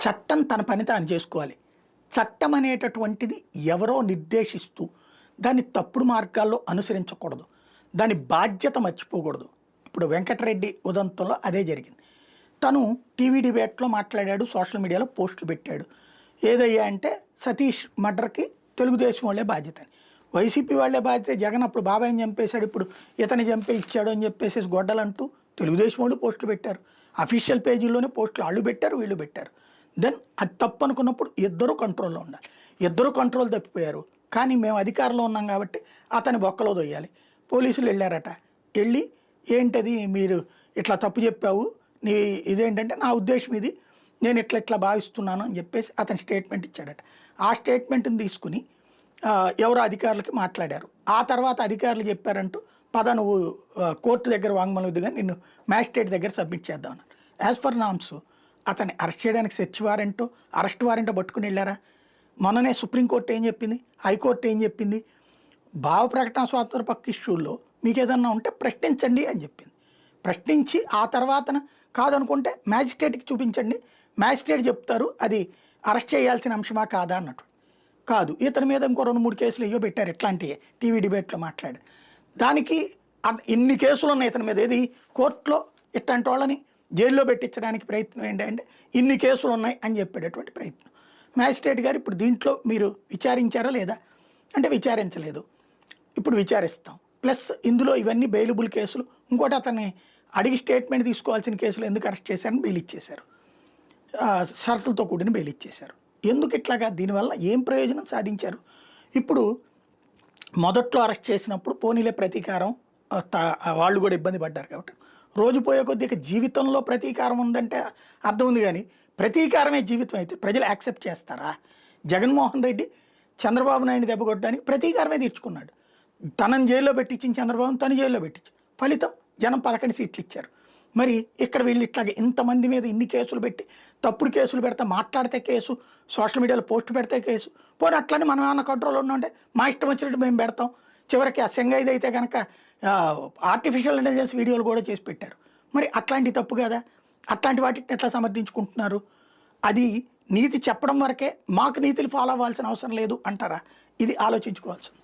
చట్టం తన పని తాను చేసుకోవాలి. చట్టం అనేటటువంటిది ఎవరో నిర్దేశిస్తూ దాన్ని తప్పుడు మార్గాల్లో అనుసరించకూడదు. దాని బాధ్యత మర్చిపోకూడదు. ఇప్పుడు వెంకటరెడ్డి ఉదంతంలో అదే జరిగింది. తను టీవీ డిబేట్లో మాట్లాడాడు, సోషల్ మీడియాలో పోస్టులు పెట్టాడు. ఏదయ్యా అంటే సతీష్ మర్డర్కి తెలుగుదేశం వాళ్ళే బాధ్యత అని. వైసీపీ వాళ్ళే బాధ్యత. జగన్ అప్పుడు బాబాయిని చంపేశాడు, ఇప్పుడు ఇతని చంపే ఇచ్చాడు అని చెప్పేసి గొడ్డలంటూ తెలుగుదేశం వాళ్ళు పోస్టులు పెట్టారు. అఫీషియల్ పేజీల్లోనే పోస్టులు వాళ్ళు పెట్టారు, వీళ్ళు పెట్టారు. దెన్ అది తప్పు అనుకున్నప్పుడు ఇద్దరు కంట్రోల్లో ఉండాలి. ఇద్దరు కంట్రోల్ తప్పిపోయారు. కానీ మేము అధికారంలో ఉన్నాం కాబట్టి అతని బొక్కలో దొయ్యాలి. పోలీసులు వెళ్ళారట. వెళ్ళి ఏంటది మీరు ఇట్లా తప్పు చెప్పావు, నీ ఇదేంటంటే నా ఉద్దేశం ఇది, నేను ఇట్లా భావిస్తున్నాను అని చెప్పేసి అతను స్టేట్మెంట్ ఇచ్చాడట. ఆ స్టేట్మెంట్ని తీసుకుని ఎవరో అధికారులకి మాట్లాడారు. ఆ తర్వాత అధికారులు చెప్పారంటూ పద నువ్వు కోర్టు దగ్గర వాంగ్మూలం కానీ నిన్ను మ్యాజిస్ట్రేట్ దగ్గర సబ్మిట్ చేద్దామన్నారు. యాజ్ ఫర్ నామ్స్ అతన్ని అరెస్ట్ చేయడానికి సెర్చ్ వారెంటో అరెస్ట్ వారెంటో పట్టుకుని వెళ్ళారా? మొన్ననే సుప్రీంకోర్టు ఏం చెప్పింది, హైకోర్టు ఏం చెప్పింది? భావ ప్రకటన స్వాతంత్ర పక్క ఇష్యూల్లో మీకు ఏదన్నా ఉంటే ప్రశ్నించండి అని చెప్పింది. ప్రశ్నించి ఆ తర్వాతన కాదనుకుంటే మ్యాజిస్ట్రేట్కి చూపించండి, మ్యాజిస్ట్రేట్ చెప్తారు అది అరెస్ట్ చేయాల్సిన అంశమా కాదా అన్నట్టు. కాదు, ఇతని మీద ఇంకో 2-3 కేసులు అయ్యో పెట్టారు. ఇట్లాంటివి టీవీ డిబేట్లో మాట్లాడారు. దానికి ఇన్ని కేసులు ఉన్నాయి ఇతని మీద. ఏది కోర్టులో ఇట్లాంటి వాళ్ళని జైల్లో పెట్టించడానికి ప్రయత్నం ఏంటంటే ఇన్ని కేసులు ఉన్నాయి అని చెప్పేటటువంటి ప్రయత్నం. మ్యాజిస్ట్రేట్ గారు ఇప్పుడు దీంట్లో మీరు విచారించారా లేదా అంటే విచారించలేదు, ఇప్పుడు విచారిస్తాం. ప్లస్ ఇందులో ఇవన్నీ బెయిలబుల్ కేసులు. ఇంకోటి అతన్ని అడిగి స్టేట్మెంట్ తీసుకోవాల్సిన కేసులు ఎందుకు అరెస్ట్ చేశారని బెయిల్ ఇచ్చేశారు, షరతులతో కూడిన బెయిల్ ఇచ్చేశారు. ఎందుకు ఇట్లాగా? దీనివల్ల ఏం ప్రయోజనం సాధించారు? ఇప్పుడు మొదట్లో అరెస్ట్ చేసినప్పుడు పోనీలే ప్రతీకారం, వాళ్ళు కూడా ఇబ్బంది పడ్డారు కాబట్టి రోజు పోయే కొద్దిగా జీవితంలో ప్రతీకారం ఉందంటే అర్థం ఉంది. కానీ ప్రతీకారమే జీవితం అయితే ప్రజలు యాక్సెప్ట్ చేస్తారా? జగన్మోహన్ రెడ్డి చంద్రబాబు నాయుడు దెబ్బ కొట్టడానికి ప్రతీకారమే తీర్చుకున్నాడు. తనని జైల్లో పెట్టించిన చంద్రబాబును తను జైల్లో పెట్టించి ఫలితం జనం 11 సీట్లు ఇచ్చారు. మరి ఇక్కడ వీళ్ళు ఇట్లాగే ఇంతమంది మీద ఇన్ని కేసులు పెట్టి తప్పుడు కేసులు పెడతా మాట్లాడితే కేసు, సోషల్ మీడియాలో పోస్ట్ పెడితే కేసు. పోనీ అట్లని మనం ఏమన్నా కంట్రోల్లో ఉన్నామంటే మా ఇష్టం వచ్చినట్టు మేము పెడతాం. చివరికి ఆ సెంగైది అయితే కనుక ఆర్టిఫిషియల్ ఇంటెలిజెన్స్ వీడియోలు కూడా చేసి పెట్టారు. మరి అట్లాంటి తప్పు కదా, అట్లాంటి వాటిని ఎట్లా సమర్థించుకుంటున్నారు? అది నీతి చెప్పడం వరకే, మాకు నీతిని ఫాలో అవ్వాల్సిన అవసరం లేదు అంటారా? ఇది ఆలోచించుకోవాల్సింది.